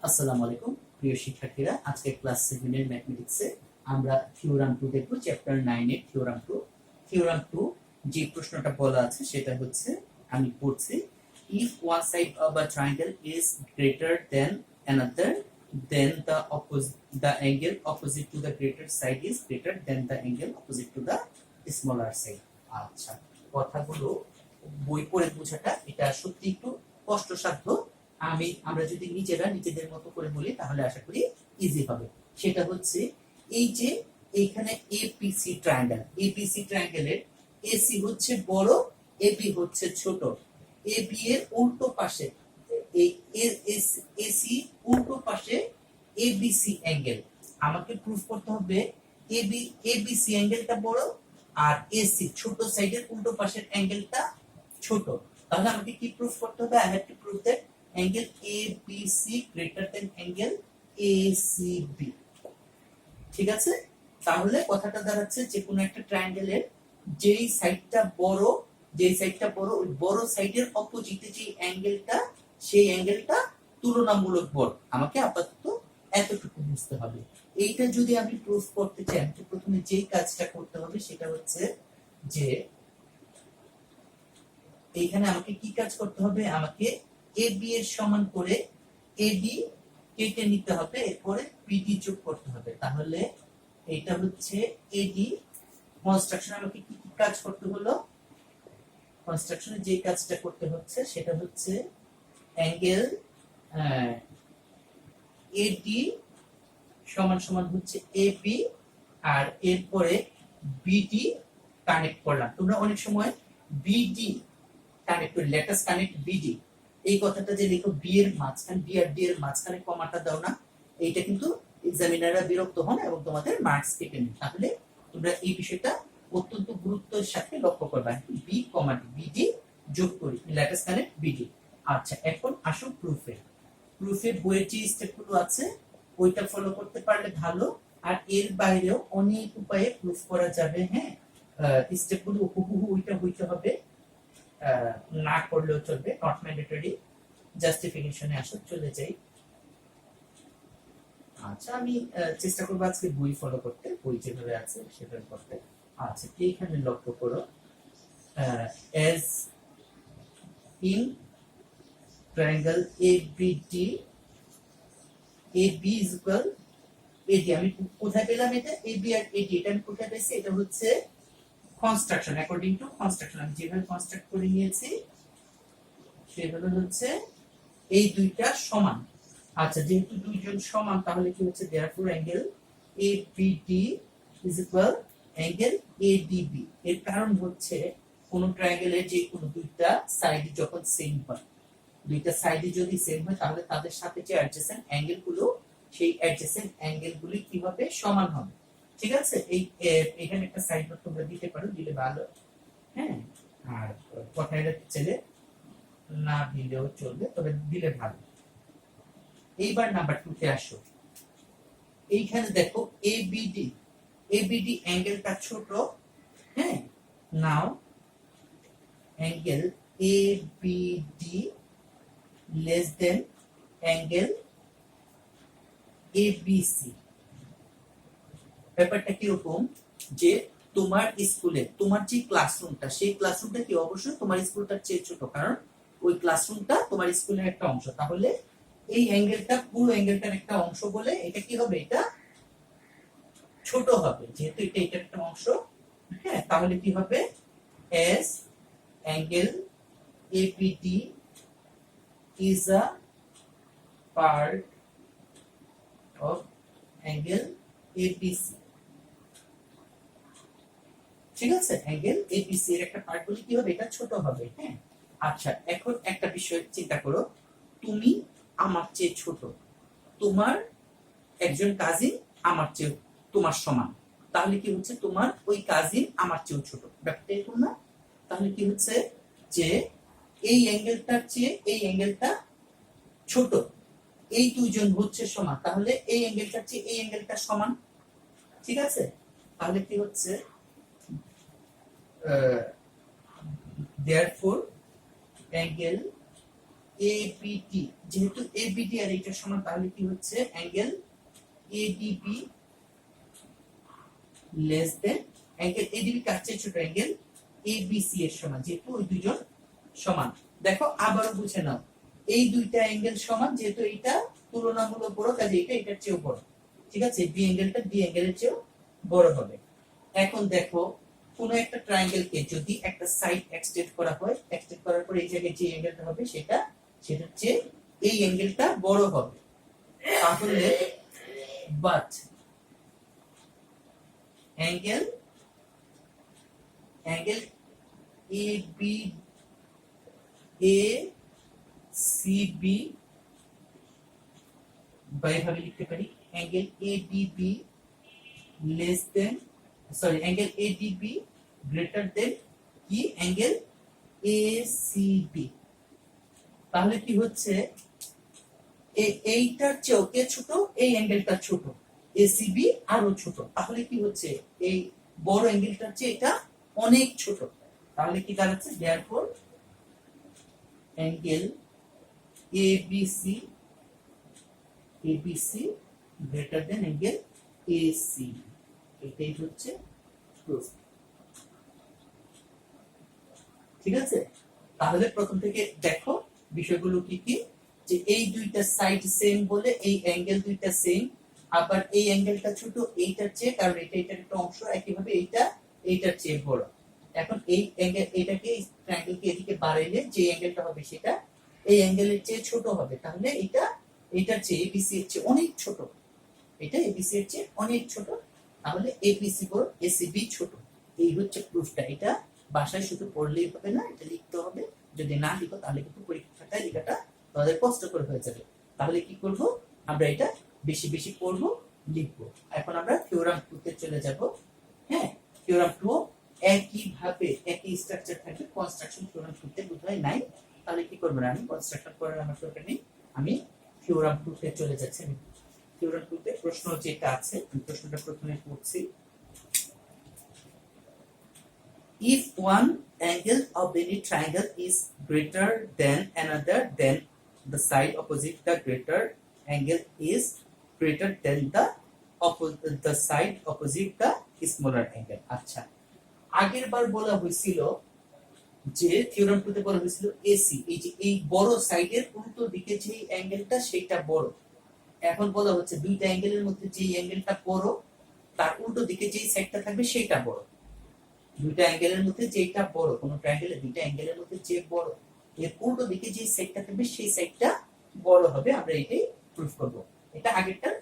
আসসালামু আলাইকুম প্রিয় শিক্ষার্থীরা, আজকে ক্লাস 7 এর ম্যাথমেটিক্সে আমরা থিওরাম 2 দেখব, চ্যাপ্টার 9 এর থিওরাম 2। থিওরাম 2 যে প্রশ্নটা বলা আছে সেটা হচ্ছে, আমি পড়ছি, if one side of a triangle is greater than another, then the angle opposite to the greater side is greater than the angle opposite to the smaller side। আচ্ছা, কথাগুলো বই পড়ে বোঝাটা এটা সত্যি একটু কষ্টসাধ্য। আমরা যদি নিজেদের মতো করে বলি তাহলে আশা করি ইজি হবে। সেটা হচ্ছে, এই যে এইখানে এপিসি ট্রায়াঙ্গেলের এসি হচ্ছে বড়, এবি হচ্ছে ছোট। এবি এর উল্টো পাশে এই এসি উল্টো পাশে এবিসি অ্যাঙ্গেল। আমাকে প্রুফ করতে হবে এবিসি অ্যাঙ্গেলটা বড় আর এসি ছোট সাইডের উল্টো পাশের অ্যাঙ্গেলটা ছোট। তাহলে আমাকে কি প্রুফ করতে হবে? I have to prove that angle ABC greater than angle ACB। ঠিক আছে, তাহলে কথাটা দাঁড়াচ্ছে যে কোনো একটা ট্রায়াঙ্গেলের যেই সাইডটা বড় ওই বড় সাইডের অপোজিটে যে অ্যাঙ্গেলটা, সেই অ্যাঙ্গেলটা তুলনামূলক বড়। আমাকে আপাতত এতটুকু বুঝতে হবে। এইটা যদি আমি প্রুফ করতে চাই, তো প্রথমে যেই কাজটা করতে হবে সেটা হচ্ছে যে এইখানে আমাকে কি কাজ করতে হবে? আমাকে এবি এর সমান করে এডি কেটে নিতে হবে, এরপরে বিডি যোগ করতে হবে। তাহলে এটা হচ্ছে এডি। কনস্ট্রাকশন আমাকে কি কি কাজ করতে হলো? কনস্ট্রাকশনে যে কাজটা করতে হচ্ছে সেটা হচ্ছে অ্যাঙ্গেল এডি সমান সমান হচ্ছে এবি, আর এরপরে বিডি কানেক্ট করলাম। তোমরা অনেক সময় বিডি কানেক্ট করে লেটাস কানেক্ট বিডি, এই কথাটা যে লিখো বি এর মাঝখানে, বি আর ডি এর মাঝখানে কমাটা দাও না, এইটা কিন্তু এক্সামিনাররা বিরক্ত হন এবং তোমাদের মার্কস কেটে নেন। তাহলে তোমরা এই বিষয়টা অত্যন্ত গুরুত্বের সাথে লক্ষ্য করবে। বি কমা ডি, বিডি যোগ করি, লেটাস কানেক্ট বিডি। আচ্ছা, এখন আসো প্রুফে বইয়ের যে স্টেপগুলো আছে ওইটা ফলো করতে পারলে ভালো, আর এর বাইরেও অনেক উপায়ে প্রুফ করা যাবে। হ্যাঁ, স্টেপগুলো হুবহু ওইটা হইতে হবে, না করলেও চলবে, নট ম্যান্ডেটরি। জাস্টিফিকেশনে আসো, চলে যাই। আচ্ছা, আমি চেষ্টা করবো আজকে বই ফলো করতে, বই যেভাবে আছে সেভাবে করতে। আচ্ছা, এইখানে লক্ষ্য করো, as in triangle ABD, AB is equal AD। আমি কোথায় পেলাম এটা? AB আর AD, এটা আমি কোথায় পেয়েছি? এটা হচ্ছে কনস্ট্রাকশন, অ্যাকর্ডিং টু কনস্ট্রাকশন আমি যেভাবে কনস্ট্রাক্ট করে নিয়েছি সেভাবে হচ্ছে এই দুইটা সমান। আচ্ছা, যেহেতু দুইজন সমান তাহলে কি হচ্ছে, therefore angle ABD is equal angle ADB। এর কারণ হচ্ছে কোন ট্রায়াঙ্গেলের যে কোনো দুইটা সাইড যখন সেম হয়, দুইটা সাইডে যদি সেম হয় তাহলে তাদের সাথে যে অ্যাডজেসেন্ট অ্যাঙ্গেল গুলো, সেই অ্যাডজেসেন্ট অ্যাঙ্গেল গুলি কি হবে? সমান হবে। ঠিক আছে, এই এখানে একটা সাইড নোট তোমরা দিতে পারো, দিলে ভালো। হ্যাঁ, আর কথায় ছেলে না দিলেও চলবে, তবে দিলে ভালো। এইবার নাম্বার 2 তে আসো। এইখানে দেখো এবিডি অ্যাঙ্গেলটা ছোট। হ্যাঁ, now angle ABD less than angle ABC. ব্যাপারটা কিরকম, যে তোমার স্কুলে তোমার যে ক্লাসরুমটা, সেই ক্লাসরুমটা কি অবশ্যই তোমার স্কুলটার চেয়ে ছোট, কারণ ওই ক্লাসরুমটা তোমার স্কুলের একটা অংশ। তাহলে এই অ্যাঙ্গেলটা পুরো অ্যাঙ্গেলটার একটা অংশ বলে এটা কি হবে? এটা ছোট হবে, যেহেতু এটা এটার একটা অংশ। হ্যাঁ, তাহলে কি হবে? as angle ABD is a part of angle ABC। ঠিক আছে, অ্যাঙ্গেল এবিসি এর একটা পার্ট বলে কি হবে? এটা ছোট হবে। হ্যাঁ, আচ্ছা, এখন একটা বিষয় চিন্তা করো, তুমি আমার চেয়ে ছোট, তোমার একজন কাজিন আমার চেয়ে তোমার সমান, তাহলে কি হচ্ছে, তোমার ওই কাজিন আমার চেয়েও ছোট। ব্যাপারটা এরকম না? তাহলে কি হচ্ছে যে এই অ্যাঙ্গেলটার চেয়ে এই অ্যাঙ্গেলটা ছোট, এই দুইজন হচ্ছে সমান, তাহলে এই অ্যাঙ্গেলটার চেয়ে এই অ্যাঙ্গেলটা সমান। ঠিক আছে, তাহলে কি হচ্ছে, therefore angle এবিডি, যেহেতু এবিডি আর এইটার সমান, তাহলে কি হচ্ছে angle ADB less than angle ADB কার চেয়ে ছোট অ্যাঙ্গেল এবিসি এর সমান, যেহেতু ওই দুজন সমান। দেখো আবারও বুঝে নাও, এই দুইটা অ্যাঙ্গেল সমান, যেহেতু এইটা তুলনামূলক বড়, কাজে এটা এটার চেয়েও বড়। ঠিক আছে, বি অ্যাঙ্গেলটা ডি অ্যাঙ্গেলের চেয়েও বড় হবে। এখন দেখো কোন একটা ট্রায়াঙ্গেলকে যদি একটা সাইড এক্সটেন্ড করা হয়, এক্সটেন্ড করার পর এই জায়গায় যে অ্যাঙ্গেলটা হবে সেটার চেয়ে এই অ্যাঙ্গেলটা বড় হবে, তাহলে but angle A B A C B বাইভাবে লিখতে পারি angle ADB less than, sorry angle ADB greater than কি অ্যাঙ্গেল এসিবি। তাহলে কি হচ্ছে এইটার চেয়েও কে ছোট, এই অ্যাঙ্গেলটা ছোট, এসিবি আরো ছোট, তাহলে কি হচ্ছে এই বড় অ্যাঙ্গেলটার চেয়ে এটা অনেক ছোট। তাহলে কি দাঁড়াচ্ছে, therefore angle ABC greater than angle AC, এটাই হচ্ছে প্রুফ। ঠিক আছে, তাহলে প্রথম থেকে দেখো বিষয়গুলো কি কি, যে এই দুইটা সাইড সেম বলে এই অ্যাঙ্গেল দুইটা সেম, আবার এই অ্যাঙ্গেলটা ছোট এইটার চেয়ে, কারণ এটা এটার একটা অংশ, একইভাবে এইটা এইটার চেয়ে বড়। এখন এই অ্যাঙ্গেল, এটাকে ট্রায়াঙ্গেলকে এদিকে বাড়াইলে যে অ্যাঙ্গেলটা হবে সেটা এই অ্যাঙ্গেলের চেয়ে ছোট হবে, তাহলে এটা এটার চেয়ে এবিসি এর চেয়ে অনেক ছোট, এটা এবিসি এর চেয়ে অনেক ছোট, তাহলে এবিসি বড় এসিবি ছোট। এই হচ্ছে প্রুফটা। এটা বাসায় শুধু পড়লেই হবে না, এটা লিখতে হবে। যদি না লিখো তাহলে কিন্তু পরীক্ষাটায় লেখাটা তোমাদের কষ্ট করে হয়ে যাবে। তাহলে কি করব, আমরা এটা বেশি বেশি পড়ব, লিখব। এখন আমরা থিওরাম 2 তে চলে যাব। হ্যাঁ, থিওরাম 2 একই ভাবে একই স্ট্রাকচার থাকবে, কনস্ট্রাকশন থিওরাম 2 তে বোধহয় নাই। তাহলে কি করব, আমি কনস্ট্রাকশন করার আমার দরকার নেই, আমি থিওরাম 2 তে চলে যাচ্ছি। আমি থিওরাম 2 তে প্রশ্ন যেটা আছে, আমি প্রশ্নটা প্রথমে পড়ছি। If one angle of any triangle is greater than another, then the side opposite the greater angle is greater than the side opposite the smaller angle. আচ্ছা, আগের বার বলা হয়েছিল যে থিওরাম 2 তে বলা হয়েছিল এসি, এই যে এই বড় সাইডের উল্টো দিকে যে অ্যাঙ্গেলটা সেটা বড়। এখন বলা হচ্ছে দুইটা অ্যাঙ্গেলের মধ্যে যে অ্যাঙ্গেলটা বড় তার উল্টো দিকে যে সাইডটা থাকবে সেটা বড়। দুইটা অ্যাঙ্গেলের মধ্যে যেটা বড়, কোন ট্রায়াঙ্গেলের দুইটা অ্যাঙ্গেলের মধ্যে যে বড়, এর উল্টো দিকে যে সাইডটা থাকবে সেই সাইডটা বড় হবে। আমরা এটাই প্রুফ করব। এটা আগেরটার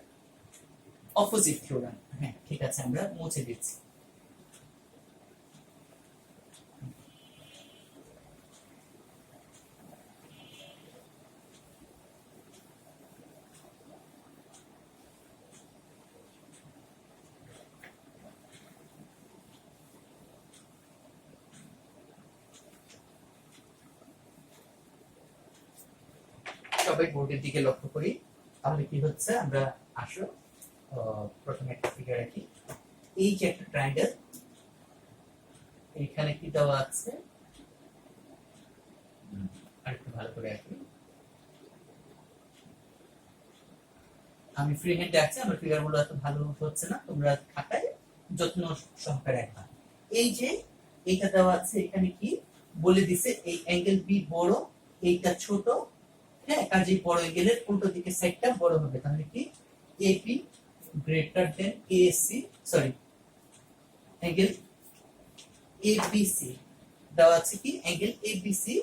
অপোজিট থিওরাম। হ্যাঁ ঠিক আছে, আমরা মুছে দিচ্ছি। সবাই বোর্ডের দিকে লক্ষ্য করি, তাহলে কি হচ্ছে, আমরা আসো প্রথমে একটা ফিগার রাখি। এই যে একটা ট্রায়াঙ্গেল, এখানে কি দেওয়া আছে, আরেকটু ভালো করে রাখি। আমি ফ্রি হ্যান্ডে আছি, আমার ফিগারগুলো এত ভালো হচ্ছে না, তোমরা খাতায় যত্ন সহকারে রাখবা। এই যে এইটা দেওয়া আছে, এখানে কি বলে দিছে, এই অ্যাঙ্গেল বি বড়, এইটা ছোট। হ্যাঁ, কাজেই বড় অ্যাঙ্গেলের উল্টো দিকে সাইডটা বড় হবে, তাহলে কি AB greater than AC, sorry angle ABC দেওয়া আছে, কি angle ABC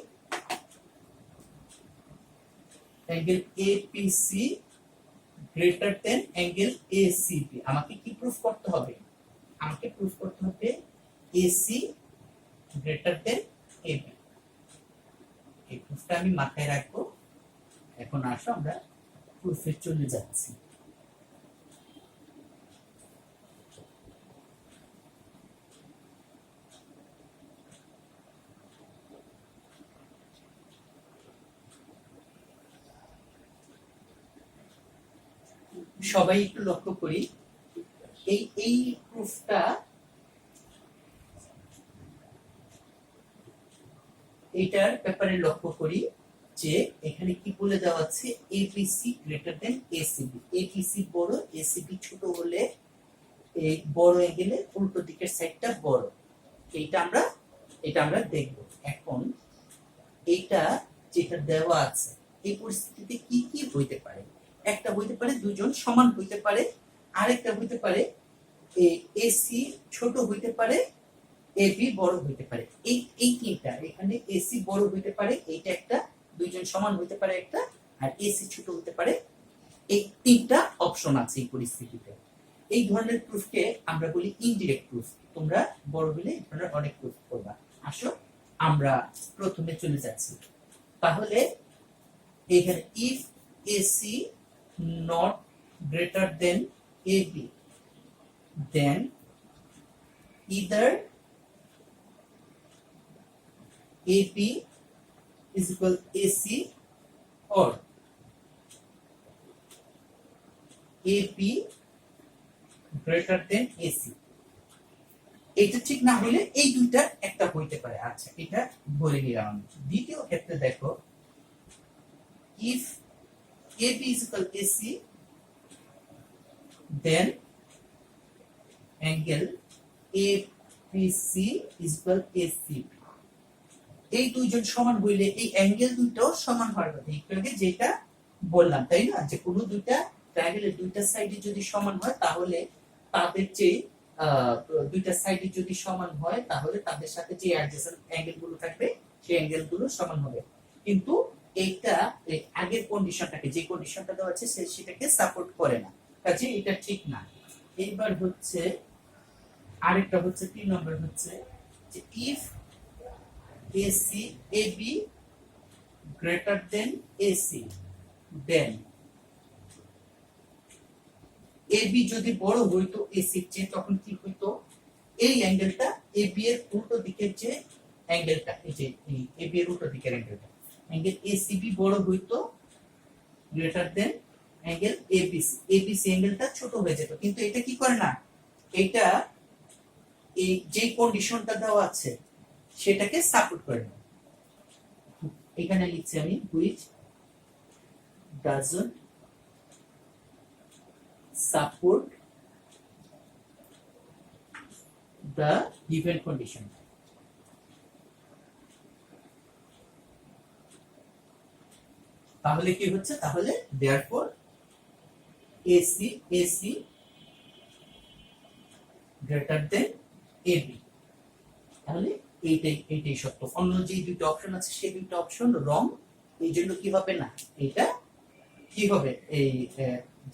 greater than angle ACB. আমাকে কি প্রুফ করতে হবে, আমাকে প্রুফ করতে হবে এসি গ্রেটার দেন এবি। এই প্রুফটা আমি মাথায় রাখবো। এখন আসো আমরা প্রুফে চলে যাচ্ছি। সবাই একটু লক্ষ্য করি, এই প্রুফটা, এইটার ব্যাপারে লক্ষ্য করি যে এখানে কি বলে দেওয়া আছে, এবিসি গ্রেটার দেন এসিবি, এবিসি বড় এসিবি ছোট হলে এই বড় অ্যাঙ্গেলে উল্টো দিকের সাইডটা বড়। এটা আমরা দেখব এখন। এইটা যেটা দেওয়া আছে এই পরিস্থিতিতে কি কি হইতে পারে, একটা হইতে পারে দুজন সমান হইতে পারে, আরেকটা হইতে পারে এসি ছোট হইতে পারে, এবি বড় হইতে পারে। এই তিনটা, এখানে এসি বড় হইতে পারে এইটা একটা, দুইজন সমান হইতে পারে একটা, আর এসি ছোট হইতে পারে। এই তিনটা অপশন আছে এই পরিস্থিতিতে। এই ধরনের প্রুফকে আমরা বলি ইনডিরেক্ট প্রুফ। তোমরা বড় হলে এই ধরনের অনেক প্রুফ করবা। আসো আমরা প্রথমে চলে যাচ্ছি। তাহলে এখানে if AC not greater than AB then either AP is equal AC or AP greater than AC। এটা ঠিক না হলে এই দুইটার একটা হইতে পারে। আচ্ছা এটা বলে নিলাম। দ্বিতীয় ক্ষেত্রে দেখো, if AB is equal AC then angle APC is equal ACB। এই দুইজন সমান হইলে এই অ্যাঙ্গেল দুইটাও সমান হওয়ার কথা, একটু আগে যেটা বললাম তাই না, যে কোনো দুইটা ট্রায়াঙ্গেলের দুইটা সাইডে যদি সমান হয় তাহলে তাদের যে দুইটা সাইডে যদি সমান হয় তাহলে তাদের সাথে যে অ্যাডজেসেন্ট অ্যাঙ্গেল গুলো থাকবে সেই অ্যাঙ্গেল গুলো সমান হবে। কিন্তু এইটা আগের কন্ডিশনটাকে, যে কন্ডিশনটা দেওয়া আছে সেটাকে সাপোর্ট করে না, কাজে এটা ঠিক না। এইবার হচ্ছে আরেকটা হচ্ছে 3 নম্বর হচ্ছে যে if AC AB greater than AC then AB যদি বড় হইতো AC এর চেয়ে তখন কি হইতো, এই অ্যাঙ্গেলটা AB এর উল্টো দিকের যে অ্যাঙ্গেলটা, এই যে AB এর উল্টো দিকের অ্যাঙ্গেলটা, অ্যাঙ্গেল ACB বড় হইতো greater than angle ABC। ABC অ্যাঙ্গেলটা ছোট হয়ে যেত, কিন্তু এটা কি করে না, এটা এই যে কন্ডিশনটা দেওয়া আছে সেটাকে সাপোর্ট করে না। এখানে লিখছি আমি which doesn't support the given condition। তাহলে কি হচ্ছে, তাহলে therefore AC greater than AB। তাহলে এইটাই সত্য, অন্য যে দুটো অপশন আছে সেই দুটো অপশন রং। এই জন্য কি হবে না, এটা কি হবে, এই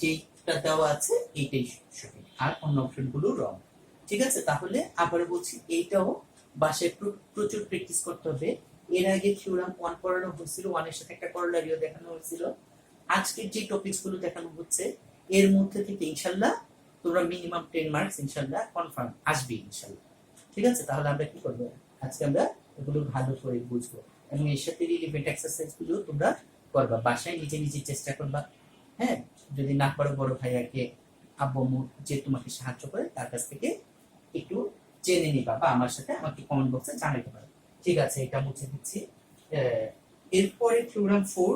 যেটা দেওয়া আছে এইটাই সঠিক, আর অন্য অপশন গুলো রং। ঠিক আছে, তাহলে আবার বলছি এইটাও বাসায় প্রচুর প্র্যাকটিস করতে হবে। এর আগে থিওরাম 1 পড়ানো হয়েছিল, 1 এর সাথে একটা করোলারিও দেখানো হয়েছিল। আজকে যে টপিকস গুলো দেখানো হচ্ছে এর মধ্যে থেকে ইনশাআল্লাহ তোমরা মিনিমাম 10 মার্কস ইনশাআল্লাহ কনফার্ম আসবে ইনশাআল্লাহ। ঠিক আছে, তাহলে আমরা কি করব, আজকে আমরা এগুলো ভালো করে বুঝবো এবং এর সাথে রিলেভেন্ট এক্সারসাইজ গুলো তোমরা করবা, বাসায় নিজে নিজে চেষ্টা করবা। হ্যাঁ, যদি না পারো বড় ভাইয়াকে, আব্বু যে তোমাকে সাহায্য করে তার কাছ থেকে একটু জেনে নিবা, বা আমার সাথে আমাকে কমেন্ট বক্সে জানাতে পারো। ঠিক আছে, এটা মুছে দিচ্ছি। এরপরে থিওরাম 4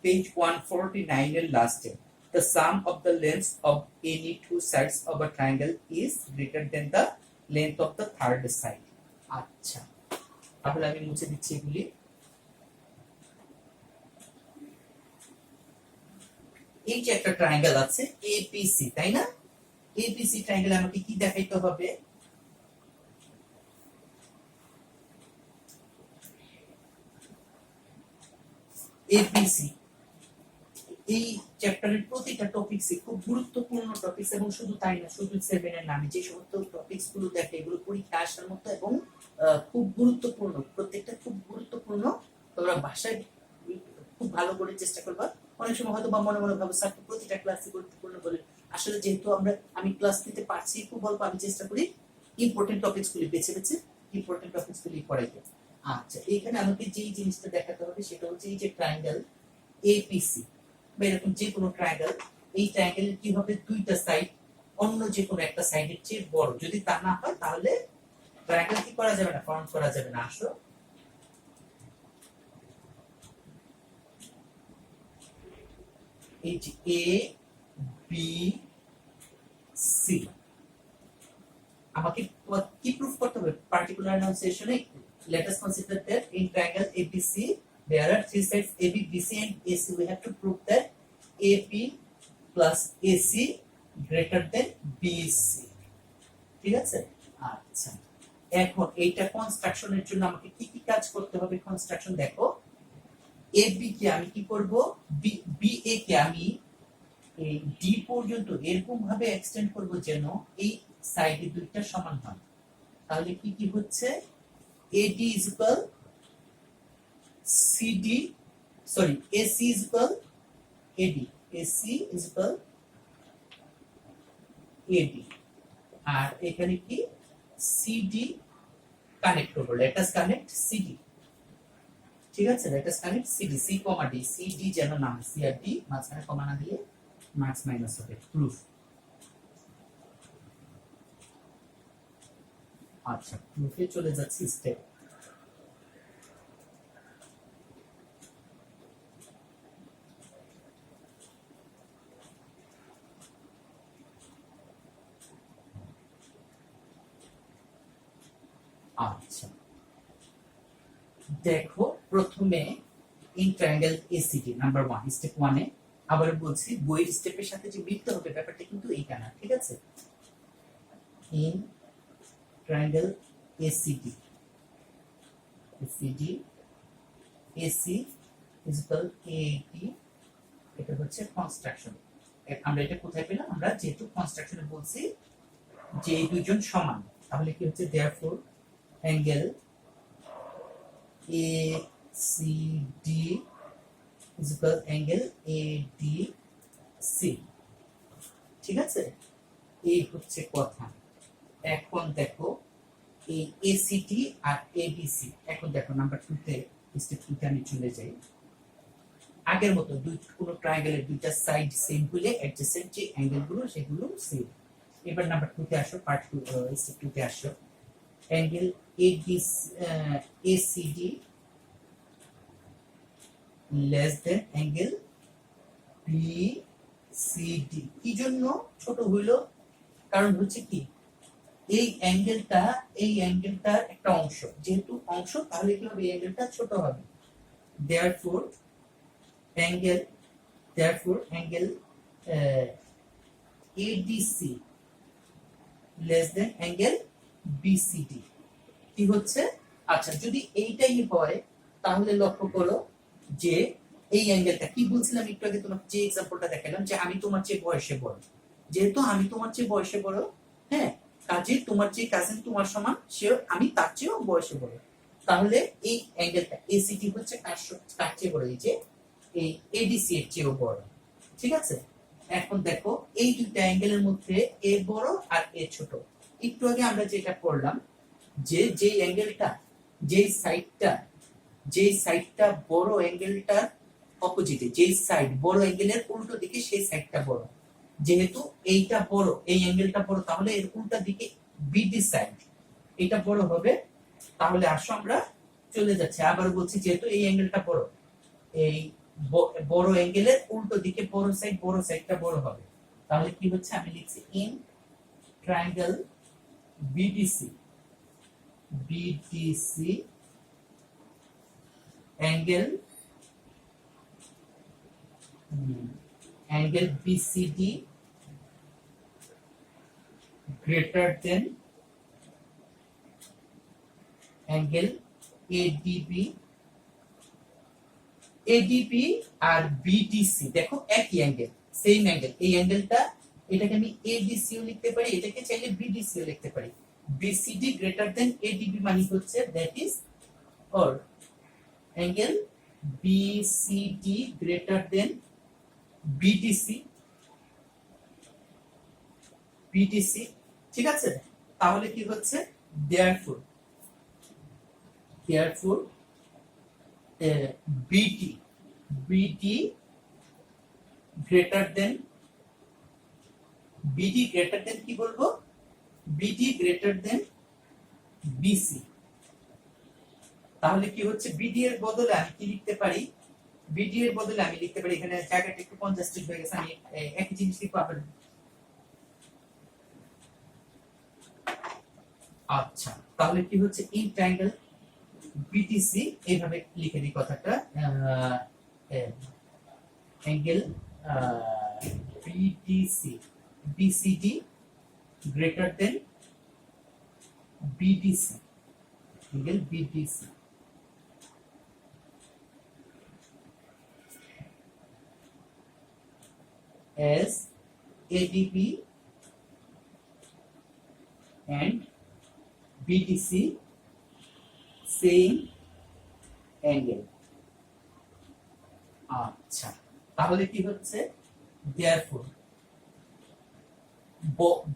পেজ 149 এর লাস্টে, the sum of the lengths of any two sides of a triangle is greater than the length of the third side। আচ্ছা, তাহলে আমি মুছে দিচ্ছি এগুলি। এই যে একটা ট্রায়াঙ্গেল আছে APC, তাই না? APC ট্রায়াঙ্গেল আমাকে কি দেখাইতে হবে, APC। এই চ্যাপ্টারের প্রতিটা টপিকসই খুব গুরুত্বপূর্ণ টপিকস, এবং শুধু তাই না, শুধু 7 এর নামে যে সমস্ত টপিকস গুলো দেখে এগুলো পরীক্ষা আসার মতো এবং খুব গুরুত্বপূর্ণ, প্রত্যেকটা খুব গুরুত্বপূর্ণ। তোমরা ভাষায় খুব ভালো করে চেষ্টা করবা। অনেক সময় হয়তো বা মনে মনে ভাবো স্যার প্রতিটা ক্লাসই গুরুত্বপূর্ণ বলে, আসলে যেহেতু আমি ক্লাস নিতে পারছি খুব অল্প, আমি চেষ্টা করি ইম্পর্টেন্ট টপিকস গুলি বেছে বেছে ইম্পর্টেন্ট টপিকস গুলি পড়াইতে। আচ্ছা, এইখানে আমাকে যেই জিনিসটা দেখাতে হবে সেটা হচ্ছে এই যে ট্রায়াঙ্গেল APC বা এরকম যে কোনো ট্রায়াঙ্গেল, এই ট্রায়াঙ্গেলের কি হবে, দুইটা সাইড অন্য যে কোনো একটা সাইডের চেয়ে বড়। যদি তা না হয় তাহলে ট্রায়াঙ্গেল কি করা যাবে না, ফর্ম করা যাবে না। আসো এই যে এ বি সি, আমাকে কি প্রুফ করতে হবে? পার্টিকুলার এনাউন্সিয়েশনে let us consider that in triangle ABC there are three sides AB, BC and AC. We have to prove that AP plus AC greater than BC. ঠিক আছে? আচ্ছা, এখন এইটা কনস্ট্রাকশনের জন্য আমাকে কি কি কাজ করতে হবে? কনস্ট্রাকশন দেখো, AB কে আমি কি করব? BA কে আমি এই ডি পর্যন্ত এরকম ভাবে এক্সটেন্ড করব যেন এই সাইডে দুইটা সমান হয়। তাহলে কি কি হচ্ছে? AD is equal CD, sorry, AC is equal AD, AC is equal AD, আর এখানে কি CD কানেক্ট করব। লেট আস কানেক্ট CD, ঠিক আছে? Let us connect CD, C, D, CD যেন না হয় C আর D মাঝখানে কমা না দিয়ে মার্কস মাইনাস হবে। প্রুফ। আচ্ছা, প্রুফে চলে যাচ্ছি স্টেপ। আচ্ছা, দেখো প্রথমে in triangle ACD number 1 step 1 এ আবার বলছি বইয়ের স্টেপের সাথে যে মিলতে হবে ব্যাপারটা কিন্তু এইটা না, ঠিক আছে? In triangle ACD, ACD AC is equal AD, এটা হচ্ছে কনস্ট্রাকশন। আমরা এটা কোথায় পেলাম? আমরা যেহেতু কনস্ট্রাকশনে বলছি যে এই দুইজন সমান, তাহলে কি হচ্ছে? Therefore angle ACD is equal angle ADC, ঠিক আছে? এই হচ্ছে কথা। এখন দেখো এই ACD আর ADC, এখন দেখো নাম্বার 2 তে স্টেপ 2 তে আমি চলে যাই। আগের মতো কোনো ট্রায়াঙ্গেলের দুইটা সাইড সেম হলে অ্যাডজেসেন্ট যে অ্যাঙ্গেল গুলো সেগুলো সেম। এবার নাম্বার 2 তে আসো, পার্ট 2 স্টেপ 2 তে আসো। Angle ACD less than angle BCD, কি জন্য ছোট হইলো? কারণ হচ্ছে কি এই অ্যাঙ্গেলটার একটা অংশ, যেহেতু অংশ তাহলে কি হবে? এই অ্যাঙ্গেলটা ছোট হবে। therefore angle ADC less than angle BCD, কি হচ্ছে? আচ্ছা, যদি এইটাই হয় তাহলে লক্ষ্য করো যে এই অ্যাঙ্গেলটা কি বলছিলাম একটু আগে তোমাকে যে এক্সাম্পলটা দেখালাম, যে আমি তোমার চেয়ে বয়সে বড়, যেহেতু আমি তোমার চেয়ে বয়সে বড়, হ্যাঁ, কাজে তোমার যে কাজিন তোমার সমান, সে আমি তার চেয়েও বয়সে বড়, তাহলে এই অ্যাঙ্গেলটা এসিটি হচ্ছে কার চেয়ে বড়? এই যে এই এডিসি এর চেয়েও বড়, ঠিক আছে? এখন দেখো এই দুইটা অ্যাঙ্গেলের মধ্যে এ বড় আর এ ছোট। একটু আগে আমরা যেটা করলাম যে যেই অ্যাঙ্গেলটা যেই সাইডটা বড় অ্যাঙ্গেলটার অপোজিটে, যেই সাইড বড় অ্যাঙ্গেলের উল্টো দিকে সেই সাইডটা বড়। যেহেতু এইটা বড়, এই অ্যাঙ্গেলটা বড়, তাহলে এর উল্টা দিকে বিডি সাইড এটা বড় হবে। তাহলে আসো আমরা চলে যাচ্ছি, আবার বলছি যেহেতু এই অ্যাঙ্গেলটা বড়, এই বড় অ্যাঙ্গেলের উল্টো দিকে বড় সাইডটা বড় হবে। তাহলে কি হচ্ছে? আমি লিখছি in triangle BDC angle BCD greater than angle ADB আর BDC, দেখো একই অ্যাঙ্গেল, সেম অ্যাঙ্গেল। এই অ্যাঙ্গেলটা, এটাকে আমি ADC ও লিখতে পারি, এটাকে চাইলে BDC ও লিখতে পারি। BCD greater than ADB মানে হচ্ছে that is or angle BCD greater than BDC, ঠিক আছে? তাহলে কি হচ্ছে? therefore BD greater than কি বলবো? BD greater than BC। তাহলে কি হচ্ছে? BD এর বদলে আমি কি লিখতে পারি? বিডি এর বদলে আমি লিখতে পারি, এখানে জায়গাটা একটু কনজাস্টেড হয়ে গেছে, আমি একই জিনিস লিখবো আবার। আচ্ছা, তাহলে কি হচ্ছে, ইন ট্রায়াঙ্গেল বিটিসি, এইভাবে লিখে দিই কথাটা, angle BTC BCD greater than BDC, angle BDC as ADB and BDC same angle। আচ্ছা, তাহলে কি হচ্ছে, therefore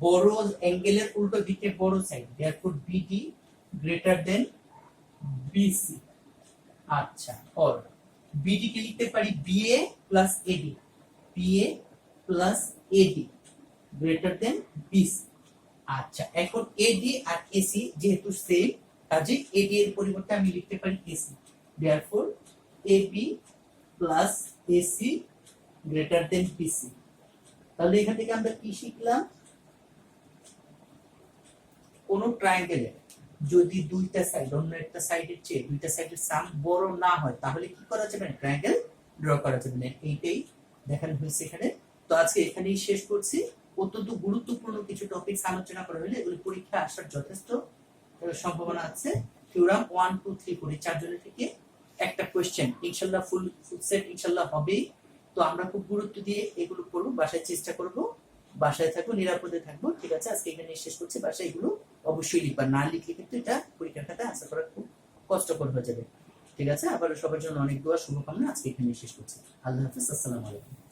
বড় অ্যাঙ্গেলের উল্টো দিকে বড় side, therefore BD greater than BC। আচ্ছা, or BD কে লিখতে পারি BA plus AD, BA plus AD greater than BC। আচ্ছা, এখন AD আর AC যেহেতু সেম, কাজে AD এর পরিবর্তে আমি লিখতে পারি AC, therefore AB plus AC greater than BC। তাহলে এখান থেকে আমরা কি শিখলাম, কোন ট্রায়াঙ্গেলে যদি দুইটা সাইড অন্য একটা সাইডের চেয়ে দুইটা সাইডের সাম বড় না হয় তাহলে কি করা যাবে না, ট্রায়াঙ্গেল ড্র করা যাবে না। এইটাই দেখানো হয়েছে এখানে। তো আজকে এখানেই শেষ করছি। অত্যন্ত গুরুত্বপূর্ণ কিছু টপিক আলোচনা করা হলে এগুলো পরীক্ষা আসার যথেষ্ট সম্ভাবনা আছে। থিওরাম 1 2 3 4 চারজনের থেকে একটা কোশ্চেন ইনশাআল্লাহ ফুল সেট ইনশাআল্লাহ হবেই। তো আমরা খুব গুরুত্ব দিয়ে এগুলো করব, বাসায় চেষ্টা করব, বাসায় থাকবো, নিরাপদে থাকবো, ঠিক আছে। আজকে এখানে শেষ করছি। বাসায় এগুলো অবশ্যই লিখবা, না লিখলে কিন্তু এটা পরীক্ষার খাতায় আনসার করা খুব কষ্টকর হয়ে যাবে, ঠিক আছে। আবার সবার জন্য অনেক দোয়া শুভকামনা। আজকে এখানে শেষ করছি। আল্লাহ হাফেজ, আসসালামু আলাইকুম।